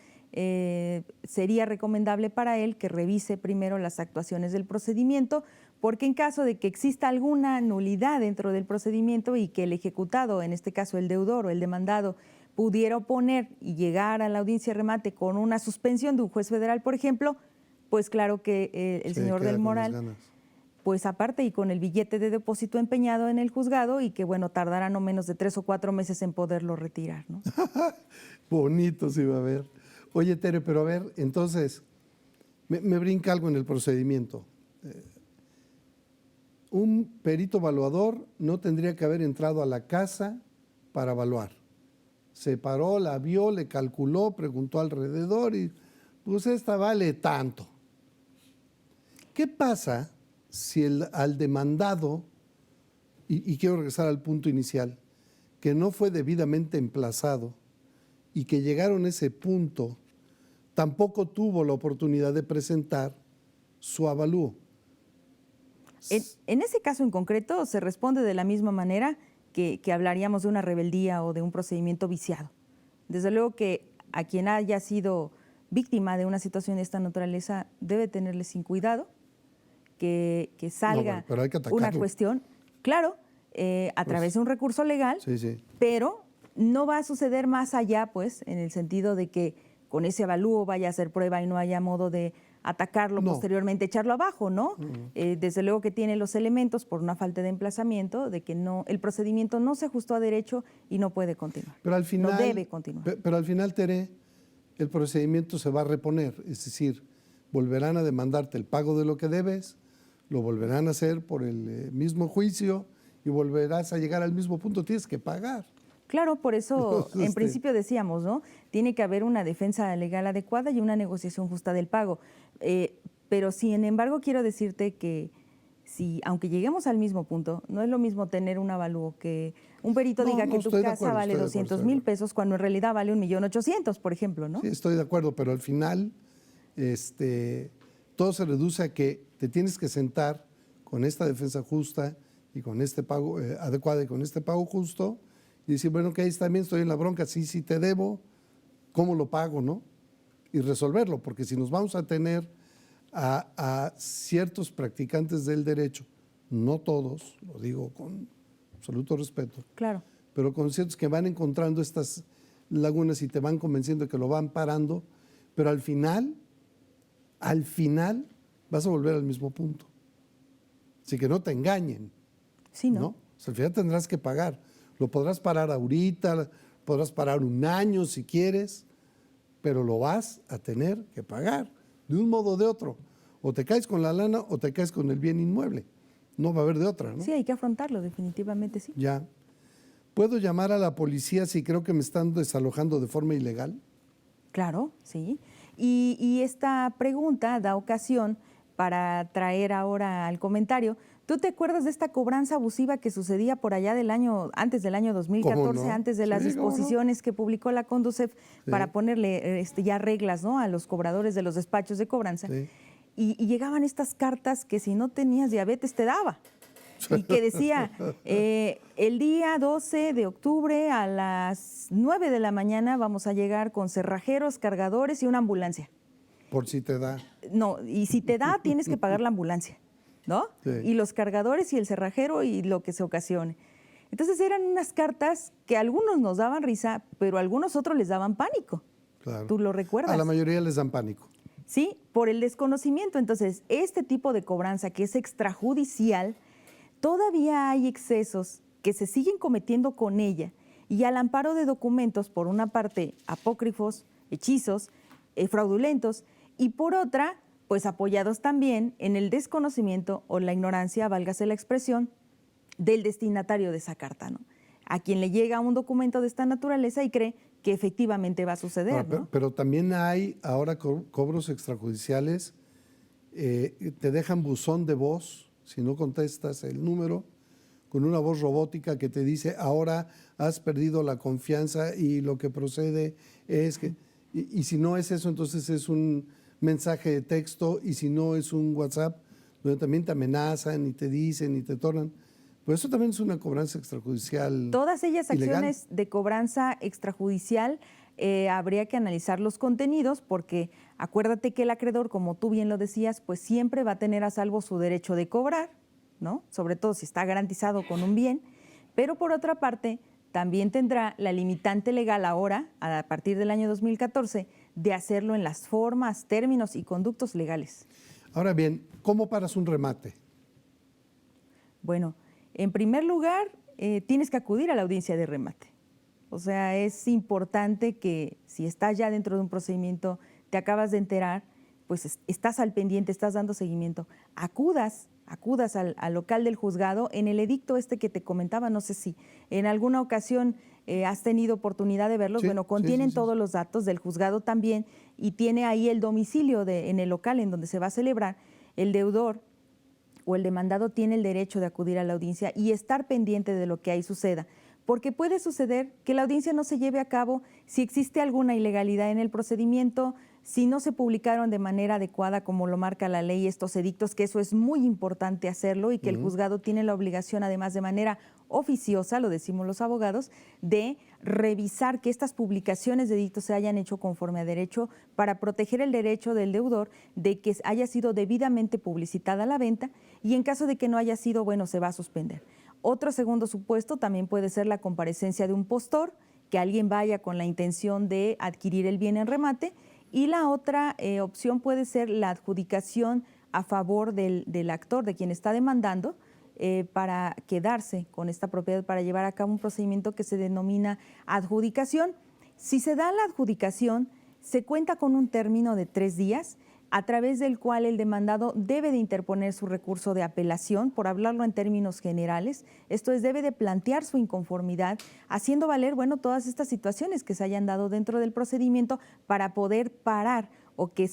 D: sería recomendable para él que revise primero las actuaciones del procedimiento, porque en caso de que exista alguna nulidad dentro del procedimiento y que el ejecutado, en este caso el deudor o el demandado, pudiera oponer y llegar a la audiencia de remate con una suspensión de un juez federal, por ejemplo, pues claro que el señor del Moral, pues aparte y con el billete de depósito empeñado en el juzgado y que bueno, tardará no menos de 3 o 4 meses en poderlo retirar, ¿no?
A: Bonito sí va a ver. Oye, Tere, pero a ver, entonces, me brinca algo en el procedimiento. Un perito evaluador no tendría que haber entrado a la casa para evaluar. Se paró, la vio, le calculó, preguntó alrededor y pues esta vale tanto. ¿Qué pasa si al demandado, y quiero regresar al punto inicial, que no fue debidamente emplazado y que llegaron a ese punto, tampoco tuvo la oportunidad de presentar su avalúo?
D: En ese caso en concreto se responde de la misma manera que hablaríamos de una rebeldía o de un procedimiento viciado. Desde luego que a quien haya sido víctima de una situación de esta naturaleza debe tenerle sin cuidado, que salga una cuestión, claro, a través de un recurso legal,
A: sí.
D: Pero no va a suceder más allá, pues, en el sentido de que con ese avalúo vaya a ser prueba y no haya modo de atacarlo posteriormente, echarlo abajo, ¿no? Desde luego que tiene los elementos por una falta de emplazamiento, de que el procedimiento no se ajustó a derecho y no puede continuar.
A: Pero al final,
D: no debe continuar.
A: Pero al final, Tere, el procedimiento se va a reponer, es decir, volverán a demandarte el pago de lo que debes, lo volverán a hacer por el mismo juicio y volverás a llegar al mismo punto, tienes que pagar.
D: Claro, por eso en principio decíamos, ¿no? Tiene que haber una defensa legal adecuada y una negociación justa del pago. Pero sin embargo quiero decirte que aunque lleguemos al mismo punto, no es lo mismo tener un avalúo que un perito diga que tu casa vale 200,000 pesos cuando en realidad vale 1,800,000, por ejemplo, ¿no?
A: Sí, estoy de acuerdo, pero al final todo se reduce a que te tienes que sentar con esta defensa justa y con este pago adecuado y con este pago justo y decir, bueno, que ahí también estoy en la bronca, sí te debo, ¿cómo lo pago, no? Y resolverlo, porque si nos vamos a tener a ciertos practicantes del derecho, no todos, lo digo con absoluto respeto,
D: claro,
A: pero con ciertos que van encontrando estas lagunas y te van convenciendo de que lo van parando, pero al final vas a volver al mismo punto. Así que no te engañen.
D: Sí, ¿no?
A: O sea, al final tendrás que pagar. Lo podrás parar ahorita, podrás parar un año si quieres, pero lo vas a tener que pagar de un modo o de otro. O te caes con la lana o te caes con el bien inmueble. No va a haber de otra, ¿no?
D: Sí, hay que afrontarlo, definitivamente sí.
A: Ya. ¿Puedo llamar a la policía si creo que me están desalojando de forma ilegal?
D: Claro, sí. Y esta pregunta da ocasión para traer ahora al comentario. ¿Tú te acuerdas de esta cobranza abusiva que sucedía por allá antes del año 2014,
A: no?
D: antes de las disposiciones que publicó la Conducef para ponerle ya reglas, ¿no?, a los cobradores de los despachos de cobranza?
A: Sí.
D: Y llegaban estas cartas que si no tenías diabetes te daba. Y que decía, el día 12 de octubre a las 9 de la mañana vamos a llegar con cerrajeros, cargadores y una ambulancia.
A: Por si te da.
D: No, y si te da, tienes que pagar la ambulancia, ¿no?
A: Sí.
D: Y los cargadores y el cerrajero y lo que se ocasione. Entonces eran unas cartas que a algunos nos daban risa, pero a algunos otros les daban pánico.
A: Claro.
D: ¿Tú lo recuerdas?
A: A la mayoría les dan pánico.
D: Sí, por el desconocimiento. Entonces, este tipo de cobranza que es extrajudicial, todavía hay excesos que se siguen cometiendo con ella y al amparo de documentos, por una parte, apócrifos, hechizos, fraudulentos, y por otra, pues apoyados también en el desconocimiento o la ignorancia, válgase la expresión, del destinatario de esa carta, ¿no? A quien le llega un documento de esta naturaleza y cree que efectivamente va a suceder,
A: Ahora,
D: ¿no?
A: pero también hay ahora cobros extrajudiciales, te dejan buzón de voz, si no contestas el número, con una voz robótica que te dice, ahora has perdido la confianza y lo que procede es que... Y si no es eso, entonces es un mensaje de texto, y si no es un WhatsApp, donde también te amenazan y te dicen y te tornan. Pues eso también es una cobranza extrajudicial.
D: Todas ellas
A: ilegal.
D: acciones de cobranza extrajudicial, habría que analizar los contenidos, porque acuérdate que el acreedor, como tú bien lo decías, pues siempre va a tener a salvo su derecho de cobrar, ¿no? Sobre todo si está garantizado con un bien, pero por otra parte también tendrá la limitante legal ahora, a partir del año 2014, de hacerlo en las formas, términos y conductos legales.
A: Ahora bien, ¿cómo paras un remate?
D: Bueno, en primer lugar, tienes que acudir a la audiencia de remate. O sea, es importante que si estás ya dentro de un procedimiento, te acabas de enterar, pues estás al pendiente, estás dando seguimiento, acudas al local del juzgado. En el edicto que te comentaba, no sé si en alguna ocasión has tenido oportunidad de verlos,
A: Sí,
D: bueno, contienen
A: sí.
D: todos los datos del juzgado también, y tiene ahí el domicilio en el local en donde se va a celebrar. El deudor o el demandado tiene el derecho de acudir a la audiencia y estar pendiente de lo que ahí suceda, porque puede suceder que la audiencia no se lleve a cabo si existe alguna ilegalidad en el procedimiento, si no se publicaron de manera adecuada como lo marca la ley estos edictos, que eso es muy importante hacerlo, y que el juzgado tiene la obligación, además de manera oficiosa, lo decimos los abogados, de revisar que estas publicaciones de edictos se hayan hecho conforme a derecho, para proteger el derecho del deudor de que haya sido debidamente publicitada la venta, y en caso de que no haya sido, bueno, se va a suspender. Otro segundo supuesto también puede ser la comparecencia de un postor, que alguien vaya con la intención de adquirir el bien en remate, y la otra opción puede ser la adjudicación a favor del actor, de quien está demandando, para quedarse con esta propiedad, para llevar a cabo un procedimiento que se denomina adjudicación. Si se da la adjudicación, se cuenta con un término de 3 días, a través del cual el demandado debe de interponer su recurso de apelación, por hablarlo en términos generales. Esto es, debe de plantear su inconformidad, haciendo valer, bueno, todas estas situaciones que se hayan dado dentro del procedimiento, para poder parar o que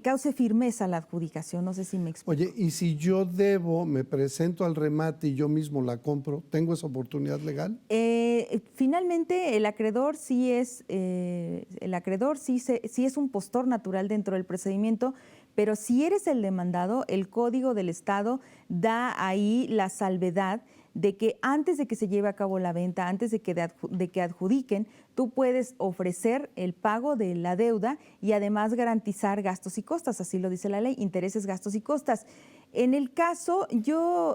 D: cause firmeza la adjudicación. No sé si me explico.
A: Oye, y si yo debo, me presento al remate y yo mismo la compro, ¿tengo esa oportunidad legal?
D: Finalmente, el acreedor sí es un postor natural dentro del procedimiento, pero si eres el demandado, el Código del Estado da ahí la salvedad de que antes de que se lleve a cabo la venta, antes de que adjudiquen, tú puedes ofrecer el pago de la deuda y además garantizar gastos y costas, así lo dice la ley, intereses, gastos y costas. En el caso, yo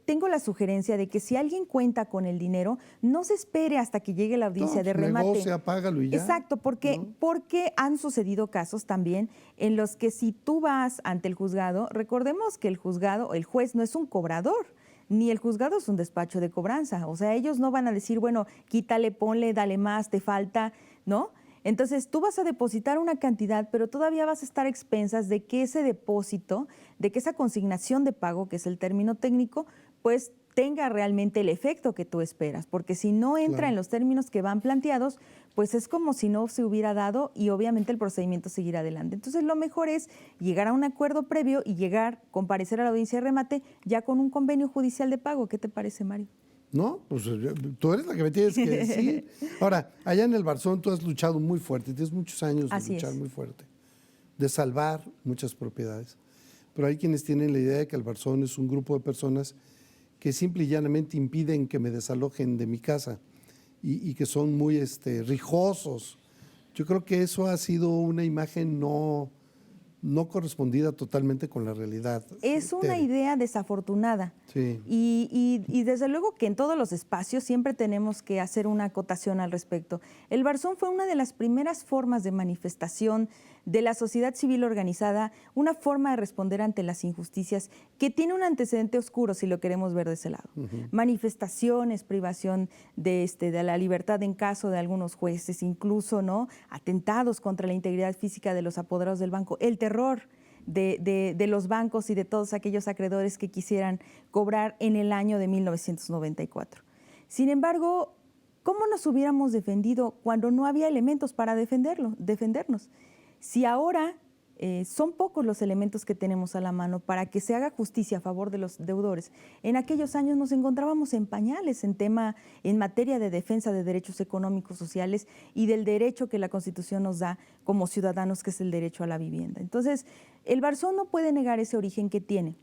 D: tengo la sugerencia de que si alguien cuenta con el dinero, no se espere hasta que llegue la audiencia de remate.
A: Negocia, págalo y ya.
D: Exacto, porque han sucedido casos también en los que si tú vas ante el juzgado, recordemos que el juez no es un cobrador, ni el juzgado es un despacho de cobranza. O sea, ellos no van a decir, bueno, quítale, ponle, dale más, te falta, ¿no? Entonces, tú vas a depositar una cantidad, pero todavía vas a estar a expensas de que ese depósito, de que esa consignación de pago, que es el término técnico, pues tenga realmente el efecto que tú esperas. Porque si no entra en los términos que van planteados, pues es como si no se hubiera dado y obviamente el procedimiento seguirá adelante. Entonces, lo mejor es llegar a un acuerdo previo y comparecer a la audiencia de remate ya con un convenio judicial de pago. ¿Qué te parece, Mario?
A: No, pues tú eres la que me tienes que decir. Ahora, allá en el Barzón tú has luchado muy fuerte, tienes muchos años de luchar muy fuerte, de salvar muchas propiedades. Pero hay quienes tienen la idea de que el Barzón es un grupo de personas que simple y llanamente impiden que me desalojen de mi casa y que son muy rijosos. Yo creo que eso ha sido una imagen no no correspondida totalmente con la realidad.
D: Es una
A: Tere.
D: idea desafortunada.
A: Sí.
D: Y desde luego que en todos los espacios siempre tenemos que hacer una acotación al respecto. El Barzón fue una de las primeras formas de manifestación de la sociedad civil organizada, una forma de responder ante las injusticias que tiene un antecedente oscuro, si lo queremos ver de ese lado. Manifestaciones, privación de la libertad en caso de algunos jueces, incluso, ¿no?, atentados contra la integridad física de los apoderados del banco, el terror de los bancos y de todos aquellos acreedores que quisieran cobrar en el año de 1994. Sin embargo, ¿cómo nos hubiéramos defendido cuando no había elementos para defendernos? Si ahora son pocos los elementos que tenemos a la mano para que se haga justicia a favor de los deudores, en aquellos años nos encontrábamos en pañales en materia de defensa de derechos económicos, sociales y del derecho que la Constitución nos da como ciudadanos, que es el derecho a la vivienda. Entonces, el Barzón no puede negar ese origen que tiene.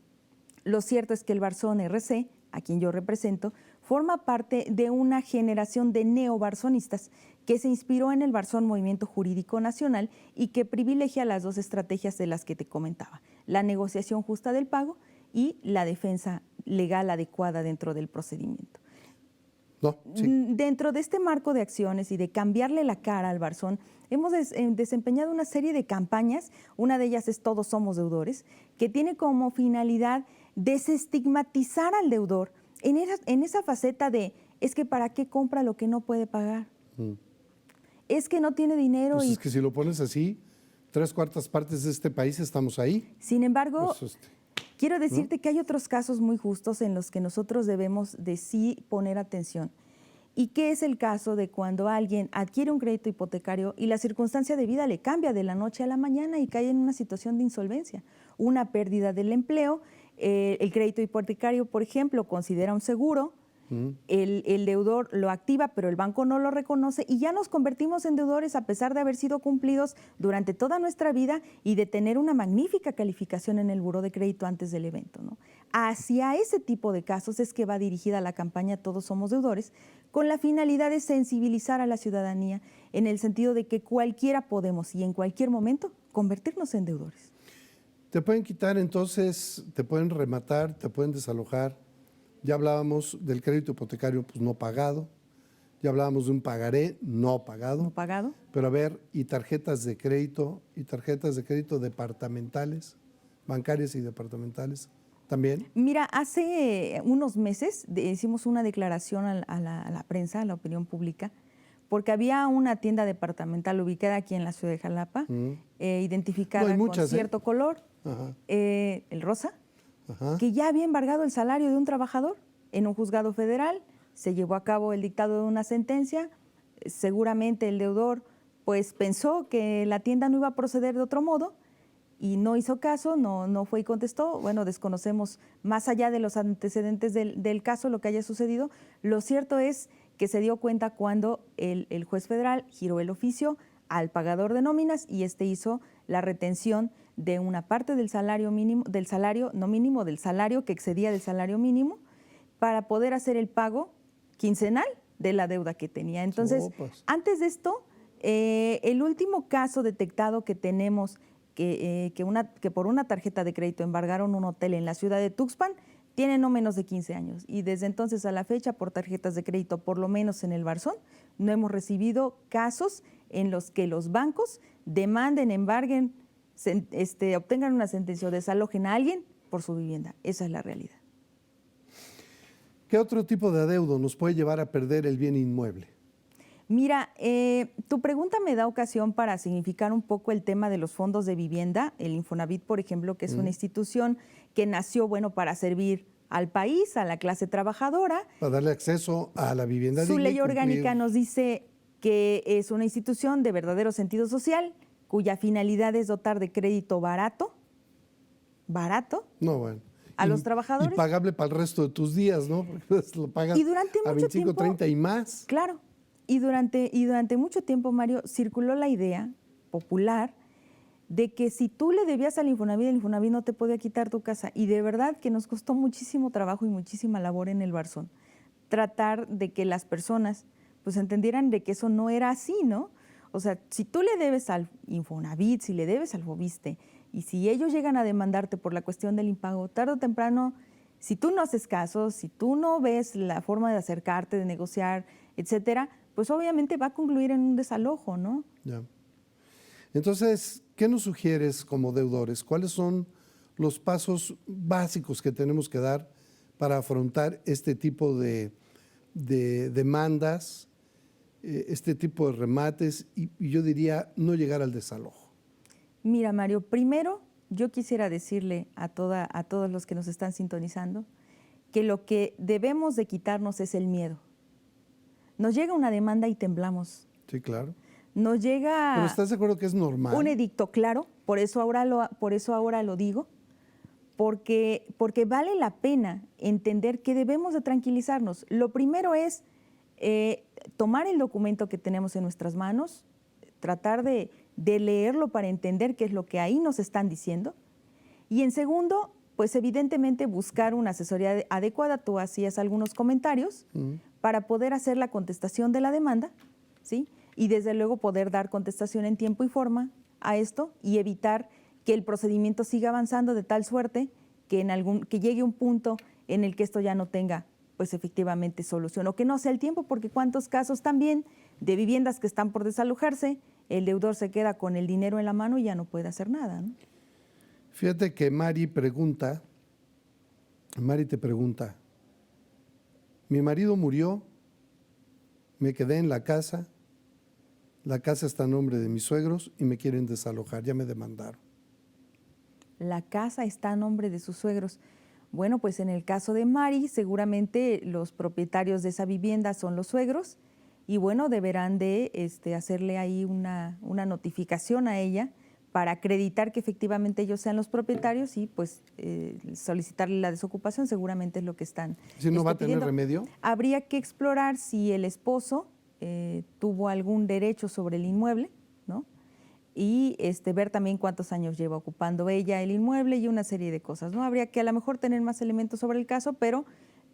D: Lo cierto es que el Barzón RC, a quien yo represento, forma parte de una generación de neobarzonistas que se inspiró en el Barzón Movimiento Jurídico Nacional y que privilegia las dos estrategias de las que te comentaba: la negociación justa del pago y la defensa legal adecuada dentro del procedimiento.
A: No, sí.
D: Dentro de este marco de acciones y de cambiarle la cara al Barzón, hemos desempeñado una serie de campañas. Una de ellas es Todos Somos Deudores, que tiene como finalidad desestigmatizar al deudor en esa faceta de: es que ¿para qué compra lo que no puede pagar? Es que no tiene dinero.
A: Pues
D: y
A: es que si lo pones así, 3/4 partes de este país estamos ahí.
D: Sin embargo,
A: Pues,
D: quiero decirte que hay otros casos muy justos en los que nosotros debemos de sí poner atención. ¿Y qué es el caso de cuando alguien adquiere un crédito hipotecario y la circunstancia de vida le cambia de la noche a la mañana y cae en una situación de insolvencia? Una pérdida del empleo. El crédito hipotecario, por ejemplo, considera un seguro. El deudor lo activa, pero el banco no lo reconoce y ya nos convertimos en deudores a pesar de haber sido cumplidos durante toda nuestra vida y de tener una magnífica calificación en el buró de crédito antes del evento, ¿no? Hacia ese tipo de casos es que va dirigida la campaña Todos Somos Deudores, con la finalidad de sensibilizar a la ciudadanía en el sentido de que cualquiera podemos y en cualquier momento convertirnos en deudores.
A: Te pueden quitar entonces, te pueden rematar, te pueden desalojar. Ya hablábamos del crédito hipotecario pues, no pagado, ya hablábamos de un pagaré no pagado.
D: ¿No pagado?
A: Pero a ver, y tarjetas de crédito departamentales, bancarias y departamentales, ¿también?
D: Mira, hace unos meses hicimos una declaración a la prensa, a la opinión pública, porque había una tienda departamental ubicada aquí en la ciudad de Jalapa, identificada
A: No, hay muchas,
D: con cierto color,
A: Ajá.
D: el rosa,
A: Ajá.
D: que ya había embargado el salario de un trabajador en un juzgado federal. Se llevó a cabo el dictado de una sentencia. Seguramente el deudor pues pensó que la tienda no iba a proceder de otro modo y no hizo caso, no fue y contestó. Bueno, desconocemos más allá de los antecedentes del caso lo que haya sucedido. Lo cierto es que se dio cuenta cuando el juez federal giró el oficio al pagador de nóminas y este hizo la retención de una parte del salario mínimo, del salario que excedía del salario mínimo, para poder hacer el pago quincenal de la deuda que tenía. Entonces, antes de esto, el último caso detectado que tenemos que por una tarjeta de crédito embargaron un hotel en la ciudad de Tuxpan, tiene no menos de 15 años. Y desde entonces a la fecha, por tarjetas de crédito, por lo menos en el Barzón, no hemos recibido casos en los que los bancos demanden, embarguen, obtengan una sentencia o desalojen a alguien por su vivienda. Esa es la realidad.
A: ¿Qué otro tipo de adeudo nos puede llevar a perder el bien inmueble?
D: Mira, tu pregunta me da ocasión para significar un poco el tema de los fondos de vivienda. El Infonavit, por ejemplo, que es una institución que nació, para servir al país, a la clase trabajadora.
A: Para darle acceso a la vivienda digna.
D: Su ley orgánica nos dice que es una institución de verdadero sentido social, cuya finalidad es dotar de crédito barato,
A: No, bueno.
D: a los trabajadores.
A: Y pagable para el resto de tus días, ¿no? Porque pues, lo pagas
D: Y durante
A: a
D: mucho
A: 25,
D: tiempo,
A: 30 y más.
D: Claro. Y durante mucho tiempo, Mario, circuló la idea popular de que si tú le debías al Infonavit, el Infonavit no te podía quitar tu casa. Y de verdad que nos costó muchísimo trabajo y muchísima labor en el Barzón tratar de que las personas pues entendieran de que eso no era así, ¿no? O sea, si tú le debes al Infonavit, si le debes al Fobiste Y si ellos llegan a demandarte por la cuestión del impago, tarde o temprano, si tú no haces caso, si tú no ves la forma de acercarte, de negociar, etcétera, pues obviamente va a concluir en un desalojo, ¿no?
A: Ya. Entonces, ¿qué nos sugieres como deudores? ¿Cuáles son los pasos básicos que tenemos que dar para afrontar este tipo de demandas, este tipo de remates y yo diría no llegar al desalojo?
D: Mira, Mario, primero yo quisiera decirle a todos los que nos están sintonizando que lo que debemos de quitarnos es el miedo. Nos llega una demanda y temblamos.
A: Sí, claro.
D: Nos llega
A: ¿Pero estás de acuerdo que es normal?
D: un edicto, claro, por eso ahora lo digo, porque vale la pena entender que debemos de tranquilizarnos. Lo primero es tomar el documento que tenemos en nuestras manos, tratar de leerlo para entender qué es lo que ahí nos están diciendo. Y en segundo, pues evidentemente buscar una asesoría adecuada. Tú hacías algunos comentarios para poder hacer la contestación de la demanda, ¿sí? Y desde luego poder dar contestación en tiempo y forma a esto y evitar que el procedimiento siga avanzando de tal suerte que llegue un punto en el que esto ya no tenga pues efectivamente solución o que no sea el tiempo, porque cuántos casos también de viviendas que están por desalojarse, el deudor se queda con el dinero en la mano y ya no puede hacer nada, ¿no?
A: Fíjate que Mari te pregunta, mi marido murió, me quedé en la casa está a nombre de mis suegros y me quieren desalojar, ya me demandaron.
D: La casa está a nombre de sus suegros. Bueno, pues en el caso de Mari, seguramente los propietarios de esa vivienda son los suegros y bueno, deberán de hacerle ahí una notificación a ella para acreditar que efectivamente ellos sean los propietarios y pues solicitarle la desocupación, seguramente es lo que están
A: ¿Si no va a tener
D: pidiendo.
A: remedio?
D: Habría que explorar si el esposo tuvo algún derecho sobre el inmueble, ¿no? Y ver también cuántos años lleva ocupando ella el inmueble y una serie de cosas, ¿no? Habría que a lo mejor tener más elementos sobre el caso, pero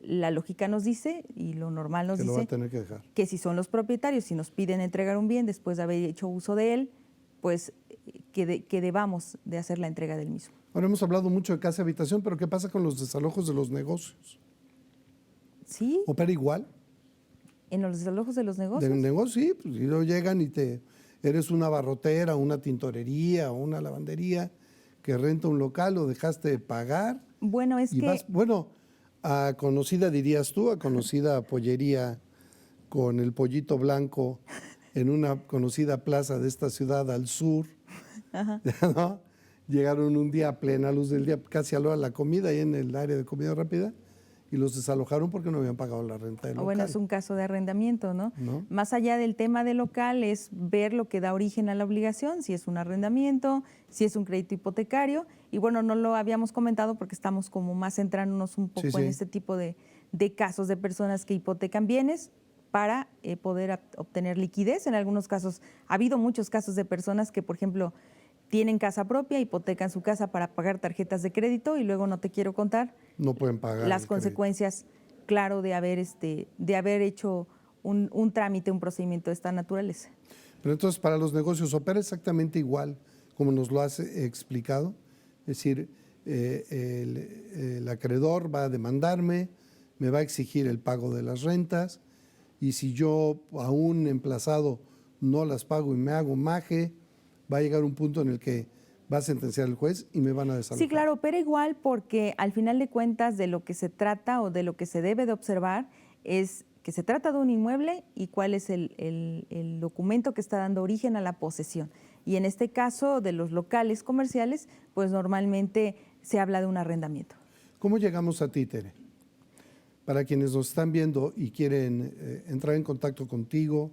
D: la lógica nos dice y lo normal nos
A: Que lo va a
D: dice
A: tener que dejar.
D: que si son los propietarios, si nos piden entregar un bien después de haber hecho uso de él, pues que debamos de hacer la entrega del mismo.
A: Ahora hemos hablado mucho de casa y habitación, pero ¿qué pasa con los desalojos de los negocios?
D: ¿Sí?
A: ¿Opera igual?
D: ¿En los desalojos de los negocios?
A: De negocio, sí, pues si no llegan y eres una barrotera, una tintorería o una lavandería que renta un local o dejaste de pagar.
D: Bueno, es
A: y
D: que...
A: vas, bueno, a conocida, dirías tú, a conocida pollería con el pollito blanco en una conocida plaza de esta ciudad al sur, ¿no? Llegaron un día a plena luz del día, casi a la hora de la comida, ahí en el área de comida rápida, y los desalojaron porque no habían pagado la renta del local.
D: Bueno, es un caso de arrendamiento, ¿no?
A: ¿No?
D: Más allá del tema del local es ver lo que da origen a la obligación, si es un arrendamiento, si es un crédito hipotecario. Y bueno, no lo habíamos comentado porque estamos como más centrándonos un poco en este tipo de casos de personas que hipotecan bienes para poder obtener liquidez. En algunos casos, ha habido muchos casos de personas que, por ejemplo, tienen casa propia, hipotecan su casa para pagar tarjetas de crédito y luego no te quiero contar.
A: No pueden pagar
D: las
A: el
D: consecuencias, claro, de haber hecho un trámite, un procedimiento de esta naturaleza.
A: Pero entonces para los negocios opera exactamente igual como nos lo has explicado. Es decir, el acreedor va a demandarme, me va a exigir el pago de las rentas y si yo aún emplazado no las pago y me hago maje, va a llegar un punto en el que va a sentenciar el juez y me van a desalojar.
D: Sí, claro, pero igual porque al final de cuentas de lo que se trata o de lo que se debe de observar es que se trata de un inmueble y cuál es el documento que está dando origen a la posesión. Y en este caso de los locales comerciales, pues normalmente se habla de un arrendamiento.
A: ¿Cómo llegamos a ti, Tere? Para quienes nos están viendo y quieren entrar en contacto contigo,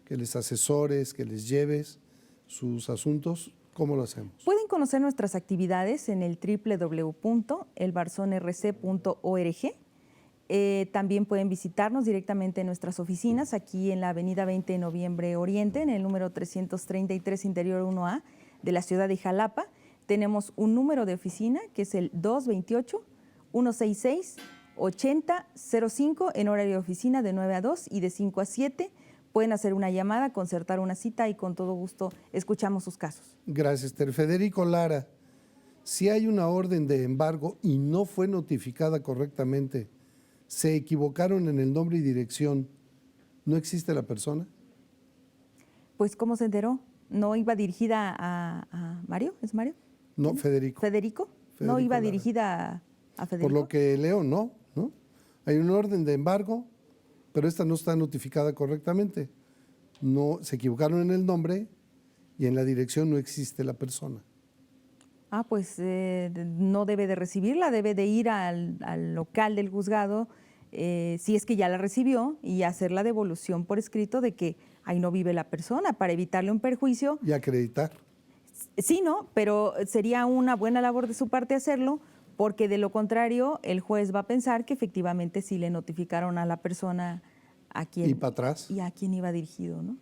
A: que les asesores, que les lleves sus asuntos, ¿cómo lo hacemos?
D: Pueden conocer nuestras actividades en el www.elbarzonrc.org. También pueden visitarnos directamente en nuestras oficinas, aquí en la avenida 20 de Noviembre Oriente, en el número 333 Interior 1A de la ciudad de Jalapa. Tenemos un número de oficina que es el 228-166-8005 en horario de oficina de 9 a 2 y de 5 a 7. Pueden hacer una llamada, concertar una cita y con todo gusto escuchamos sus casos.
A: Gracias, Tere. Federico Lara, Si hay una orden de embargo y no fue notificada correctamente, se equivocaron en el nombre y dirección, ¿no existe la persona?
D: Pues, ¿cómo se enteró? ¿No iba dirigida a Mario? ¿Es Mario?
A: No, Federico.
D: ¿Federico? ¿No
A: Federico
D: iba
A: Lara.
D: dirigida a Federico?
A: Por lo que leo, no. Hay una orden de embargo, pero esta no está notificada correctamente. No, se equivocaron en el nombre y en la dirección no existe la persona.
D: Pues no debe de recibirla, debe de ir al local del juzgado, si es que ya la recibió, y hacer la devolución por escrito de que ahí no vive la persona, para evitarle un perjuicio.
A: Y acreditar.
D: Sí, ¿no? Pero sería una buena labor de su parte hacerlo, porque de lo contrario el juez va a pensar que efectivamente sí le notificaron a la persona a quien,
A: Y para atrás.
D: y a quien iba dirigido, ¿no?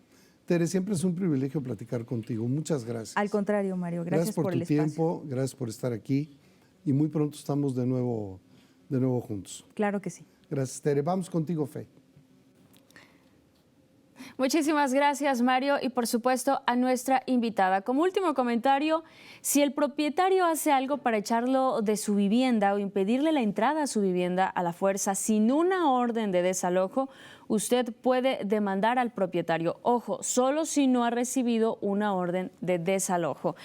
A: Tere, siempre es un privilegio platicar contigo. Muchas gracias.
D: Al contrario, Mario, gracias por
A: tu
D: el espacio.
A: tiempo, gracias por estar aquí y muy pronto estamos de nuevo juntos.
D: Claro que sí.
A: Gracias, Tere. Vamos contigo, Fe.
C: Muchísimas gracias, Mario, y por supuesto a nuestra invitada. Como último comentario, si el propietario hace algo para echarlo de su vivienda o impedirle la entrada a su vivienda a la fuerza sin una orden de desalojo, usted puede demandar al propietario. Ojo, solo si no ha recibido una orden de desalojo.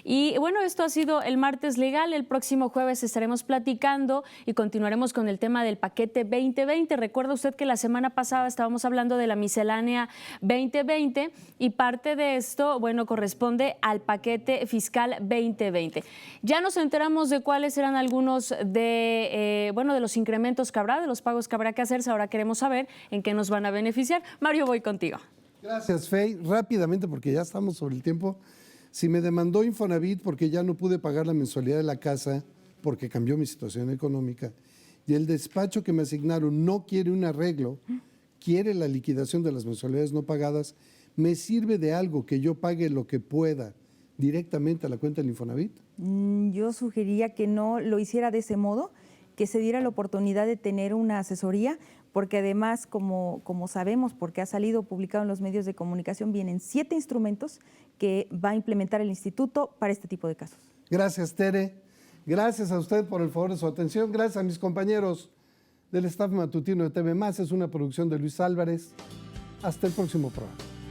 C: Y bueno, esto ha sido el Martes Legal. El próximo jueves estaremos platicando y continuaremos con el tema del paquete 2020. Recuerda usted que la semana pasada estábamos hablando de la miscelánea 2020 y parte de esto, bueno, corresponde al paquete fiscal 2020. Ya nos enteramos de cuáles eran algunos de los incrementos que habrá, de los pagos que habrá que hacerse. Ahora queremos saber en qué nos van a beneficiar. Mario, voy contigo.
A: Gracias, Fey. Rápidamente, porque ya estamos sobre el tiempo. Si me demandó Infonavit porque ya no pude pagar la mensualidad de la casa porque cambió mi situación económica y el despacho que me asignaron no quiere un arreglo, quiere la liquidación de las mensualidades no pagadas, ¿me sirve de algo que yo pague lo que pueda directamente a la cuenta del Infonavit?
D: Yo sugeriría que no lo hiciera de ese modo, que se diera la oportunidad de tener una asesoría, porque además, como sabemos, porque ha salido publicado en los medios de comunicación, vienen 7 instrumentos que va a implementar el instituto para este tipo de casos.
A: Gracias, Tere. Gracias a usted por el favor de su atención. Gracias a mis compañeros del staff matutino de TV+. Es una producción de Luis Álvarez. Hasta el próximo programa.